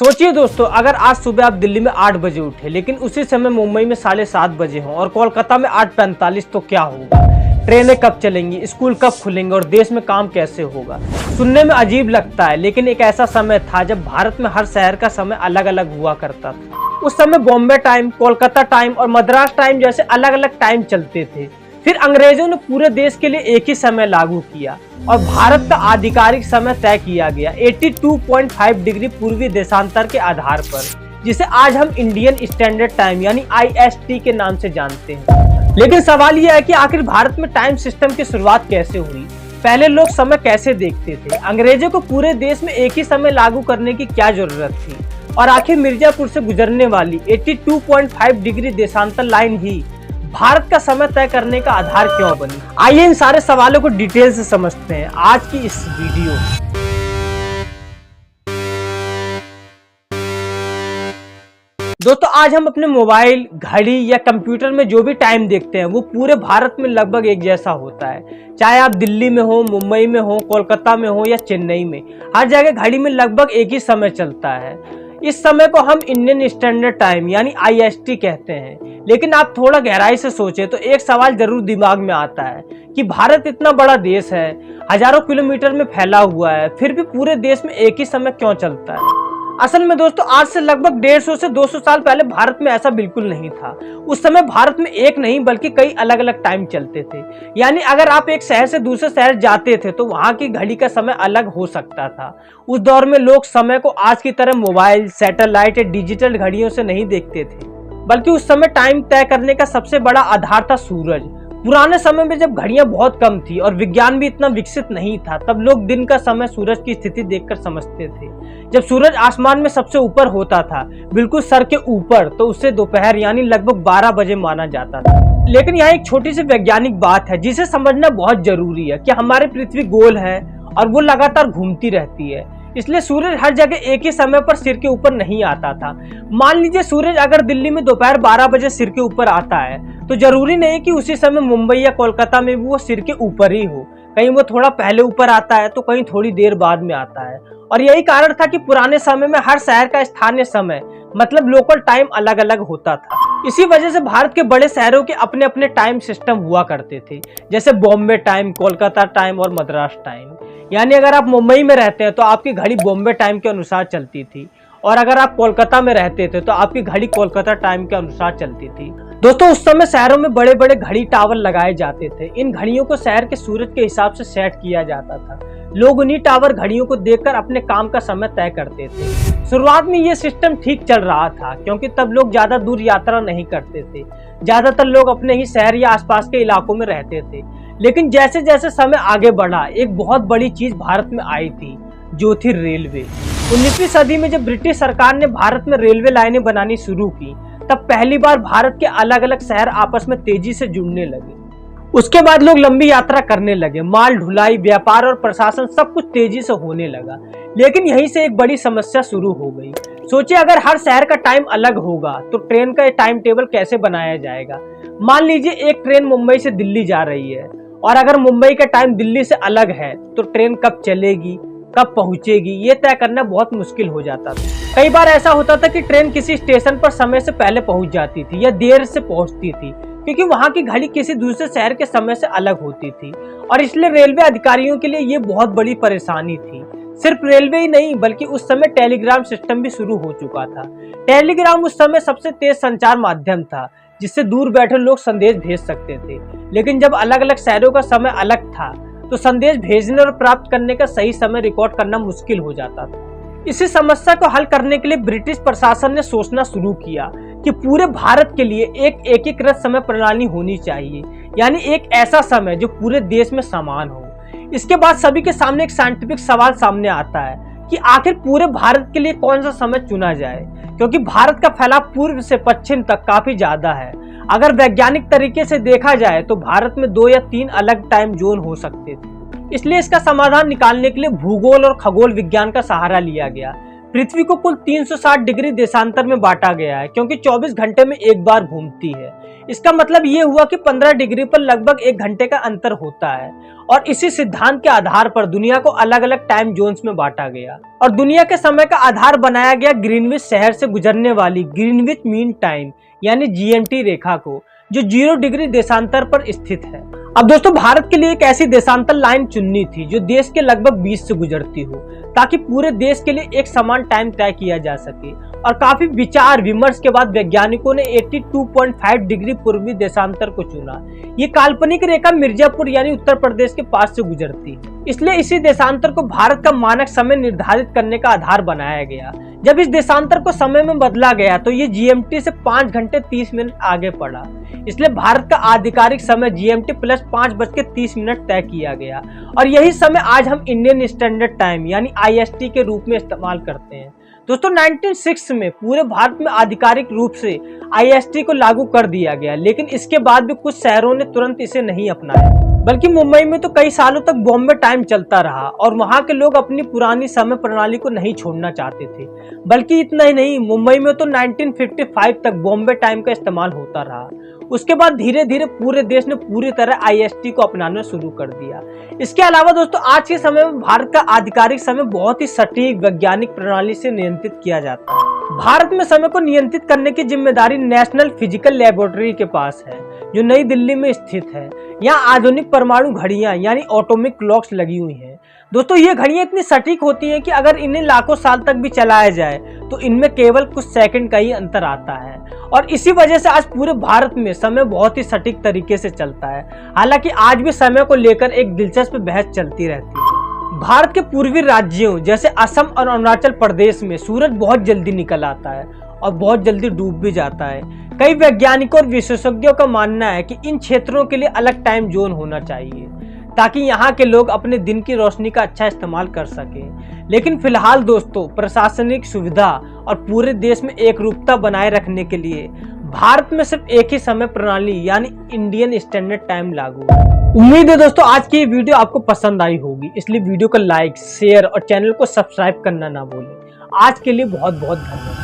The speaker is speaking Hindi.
सोचिए दोस्तों, अगर आज सुबह आप दिल्ली में 8 बजे उठे लेकिन उसी समय मुंबई में 7:30 बजे हो और कोलकाता में 8:45, तो क्या होगा? ट्रेनें कब चलेंगी, स्कूल कब खुलेंगे और देश में काम कैसे होगा? सुनने में अजीब लगता है, लेकिन एक ऐसा समय था जब भारत में हर शहर का समय अलग अलग हुआ करता था। उस समय बॉम्बे टाइम, कोलकाता टाइम और मद्रास टाइम जैसे अलग अलग टाइम चलते थे। फिर अंग्रेजों ने पूरे देश के लिए एक ही समय लागू किया और भारत का आधिकारिक समय तय किया गया 82.5 डिग्री पूर्वी देशांतर के आधार पर, जिसे आज हम इंडियन स्टैंडर्ड टाइम यानी IST के नाम से जानते हैं। लेकिन सवाल यह है कि आखिर भारत में टाइम सिस्टम की शुरुआत कैसे हुई? पहले लोग समय कैसे देखते थे? अंग्रेजों को पूरे देश में एक ही समय लागू करने की क्या जरूरत थी? और आखिर मिर्जापुर से गुजरने वाली 82.5 डिग्री देशांतर लाइन ही भारत का समय तय करने का आधार क्यों बनी? आइए इन सारे सवालों को डिटेल से समझते हैं आज की इस वीडियो में। दोस्तों, आज हम अपने मोबाइल, घड़ी या कंप्यूटर में जो भी टाइम देखते हैं वो पूरे भारत में लगभग एक जैसा होता है। चाहे आप दिल्ली में हो, मुंबई में हो, कोलकाता में हो या चेन्नई में, हर जगह घड़ी में लगभग एक ही समय चलता है। इस समय को हम इंडियन स्टैंडर्ड टाइम यानी IST कहते हैं। लेकिन आप थोड़ा गहराई से सोचें तो एक सवाल जरूर दिमाग में आता है कि भारत इतना बड़ा देश है, हजारों किलोमीटर में फैला हुआ है, फिर भी पूरे देश में एक ही समय क्यों चलता है? असल में दोस्तों, आज से लगभग 150 से 200 साल पहले भारत में ऐसा बिल्कुल नहीं था। उस समय भारत में एक नहीं बल्कि कई अलग अलग टाइम चलते थे। यानी अगर आप एक शहर से दूसरे शहर जाते थे तो वहां की घड़ी का समय अलग हो सकता था। उस दौर में लोग समय को आज की तरह मोबाइल, सैटेलाइट या डिजिटल घड़ियों से नहीं देखते थे, बल्कि उस समय टाइम तय करने का सबसे बड़ा आधार था सूरज। पुराने समय में जब घड़ियां बहुत कम थी और विज्ञान भी इतना विकसित नहीं था, तब लोग दिन का समय सूरज की स्थिति देखकर समझते थे। जब सूरज आसमान में सबसे ऊपर होता था, बिल्कुल सर के ऊपर, तो उसे दोपहर यानी लगभग 12 बजे माना जाता था। लेकिन यहाँ एक छोटी सी वैज्ञानिक बात है जिसे समझना बहुत जरूरी है कि हमारी पृथ्वी गोल है और वो लगातार घूमती रहती है, इसलिए सूरज हर जगह एक ही समय पर सिर के ऊपर नहीं आता था। मान लीजिए सूरज अगर दिल्ली में दोपहर 12 बजे सिर के ऊपर आता है, तो जरूरी नहीं कि उसी समय मुंबई या कोलकाता में भी वो सिर के ऊपर ही हो। कहीं वो थोड़ा पहले ऊपर आता है तो कहीं थोड़ी देर बाद में आता है। और यही कारण था कि पुराने समय में हर शहर का स्थानीय समय मतलब लोकल टाइम अलग अलग होता था। इसी वजह से भारत के बड़े शहरों के अपने अपने टाइम सिस्टम हुआ करते थे, जैसे बॉम्बे टाइम, कोलकाता टाइम और मद्रास टाइम। यानी अगर आप मुंबई में रहते हैं तो आपकी घड़ी बॉम्बे टाइम के अनुसार चलती थी, और अगर आप कोलकाता में रहते थे तो आपकी घड़ी कोलकाता टाइम के अनुसार चलती थी। दोस्तों, उस समय शहरों में बड़े बड़े घड़ी टावर लगाए जाते थे। इन घड़ियों को शहर के सूरज के हिसाब से सेट किया जाता था। लोग उन्हीं टावर घड़ियों को देखकर अपने काम का समय तय करते थे। शुरुआत में ये सिस्टम ठीक चल रहा था, क्योंकि तब लोग ज्यादा दूर यात्रा नहीं करते थे। ज्यादातर लोग अपने ही शहर या आसपास के इलाकों में रहते थे। लेकिन जैसे जैसे समय आगे बढ़ा, एक बहुत बड़ी चीज भारत में आई थी, जो थी रेलवे। 19वीं सदी में जब ब्रिटिश सरकार ने भारत में रेलवे लाइनें बनानी शुरू की, तब पहली बार भारत के अलग अलग शहर आपस में तेजी से जुड़ने लगे। उसके बाद लोग लंबी यात्रा करने लगे, माल ढुलाई, व्यापार और प्रशासन सब कुछ तेजी से होने लगा। लेकिन यहीं से एक बड़ी समस्या शुरू हो गई। सोचिए, अगर हर शहर का टाइम अलग होगा तो ट्रेन का टाइम टेबल कैसे बनाया जाएगा? मान लीजिए एक ट्रेन मुंबई से दिल्ली जा रही है, और अगर मुंबई का टाइम दिल्ली से अलग है तो ट्रेन कब चलेगी, कब पहुंचेगी, ये तय करना बहुत मुश्किल हो जाता था। कई बार ऐसा होता था कि ट्रेन किसी स्टेशन पर समय से पहले पहुंच जाती थी या देर से पहुंचती थी, क्योंकि वहां की घड़ी किसी दूसरे शहर के समय से अलग होती थी। और इसलिए रेलवे अधिकारियों के लिए ये बहुत बड़ी परेशानी थी। सिर्फ रेलवे ही नहीं, बल्कि उस समय टेलीग्राम सिस्टम भी शुरू हो चुका था। टेलीग्राम उस समय सबसे तेज संचार माध्यम था, जिससे दूर बैठे लोग संदेश भेज सकते थे। लेकिन जब अलग अलग शहरों का समय अलग था, तो संदेश भेजने और प्राप्त करने का सही समय रिकॉर्ड करना मुश्किल हो जाता था। इसी समस्या को हल करने के लिए ब्रिटिश प्रशासन ने सोचना शुरू किया कि पूरे भारत के लिए एक एकीकृत समय प्रणाली होनी चाहिए, यानी एक ऐसा समय जो पूरे देश में समान हो। इसके बाद सभी के सामने एक साइंटिफिक सवाल सामने आता है कि आखिर पूरे भारत के लिए कौन सा समय चुना जाए, क्योंकि भारत का फैलाव पूर्व से पश्चिम तक काफी ज्यादा है। अगर वैज्ञानिक तरीके से देखा जाए तो भारत में 2 या 3 अलग टाइम जोन हो सकते थे। इसलिए इसका समाधान निकालने के लिए भूगोल और खगोल विज्ञान का सहारा लिया गया। पृथ्वी को कुल 360 डिग्री देशांतर में बांटा गया है, क्योंकि 24 घंटे में एक बार घूमती है। इसका मतलब ये हुआ कि 15 डिग्री पर लगभग 1 घंटे का अंतर होता है और इसी सिद्धांत के आधार पर दुनिया को अलग अलग टाइम जोन्स में बांटा गया और दुनिया के समय का आधार बनाया गया ग्रीनविच शहर से गुजरने वाली ग्रीनविच मीन टाइम यानी जीएमटी रेखा को, जो 0 डिग्री देशांतर पर स्थित है। अब दोस्तों, भारत के लिए एक ऐसी देशांतर लाइन चुननी थी जो देश के लगभग 20 से गुजरती हो, ताकि पूरे देश के लिए एक समान टाइम तय किया जा सके। और काफी विचार विमर्श के बाद वैज्ञानिकों ने 82.5 डिग्री पूर्वी देशांतर को चुना। ये काल्पनिक रेखा मिर्जापुर यानी उत्तर प्रदेश के पास से गुजरती है, इसलिए इसी देशांतर को भारत का मानक समय निर्धारित करने का आधार बनाया गया। जब इस देशांतर को समय में बदला गया तो ये जीएमटी से 5 घंटे 30 मिनट आगे पड़ा, इसलिए भारत का आधिकारिक समय जीएमटी प्लस 5:30 तय किया गया और यही समय आज हम इंडियन स्टैंडर्ड टाइम यानी आईएसटी के रूप में इस्तेमाल करते हैं। दोस्तों, 1906 में पूरे भारत में आधिकारिक रूप से आईएसटी को लागू कर दिया गया, लेकिन इसके बाद भी कुछ शहरों ने तुरंत इसे नहीं अपनाया, बल्कि मुंबई में तो कई सालों तक बॉम्बे टाइम चलता रहा और वहां के लोग अपनी पुरानी समय प्रणाली को नहीं छोड़ना चाहते थे। बल्कि इतना ही नहीं, मुंबई में तो 1955 तक बॉम्बे टाइम का इस्तेमाल होता रहा। उसके बाद धीरे धीरे पूरे देश ने पूरी तरह आईएसटी को अपनाना शुरू कर दिया। इसके अलावा दोस्तों, आज के समय में भारत का आधिकारिक समय बहुत ही सटीक वैज्ञानिक प्रणाली से नियंत्रित किया जाता है। भारत में समय को नियंत्रित करने की जिम्मेदारी नेशनल फिजिकल लेबोरेटरी के पास है, जो नई दिल्ली में स्थित है। यहाँ आधुनिक परमाणु घड़ियां यानी एटॉमिक क्लॉक्स लगी हुई हैं। दोस्तों, ये घड़ियां इतनी सटीक होती हैं कि अगर इन्हें लाखों साल तक भी चलाया जाए तो इनमें केवल कुछ सेकंड का ही अंतर आता है और इसी वजह से आज पूरे भारत में समय बहुत ही सटीक तरीके से चलता है। हालांकि आज भी समय को लेकर एक दिलचस्प बहस चलती रहती है। भारत के पूर्वी राज्यों जैसे असम और अरुणाचल प्रदेश में सूरज बहुत जल्दी निकल आता है और बहुत जल्दी डूब भी जाता है। कई वैज्ञानिकों और विशेषज्ञों का मानना है कि इन क्षेत्रों के लिए अलग टाइम जोन होना चाहिए, ताकि यहाँ के लोग अपने दिन की रोशनी का अच्छा इस्तेमाल कर सकें। लेकिन फिलहाल दोस्तों, प्रशासनिक सुविधा और पूरे देश में एकरूपता बनाए रखने के लिए भारत में सिर्फ एक ही समय प्रणाली यानी इंडियन स्टैंडर्ड टाइम लागू है। उम्मीद है दोस्तों, आज की ये वीडियो आपको पसंद आई होगी, इसलिए वीडियो को लाइक, शेयर और चैनल को सब्सक्राइब करना ना भूलें। आज के लिए बहुत बहुत धन्यवाद।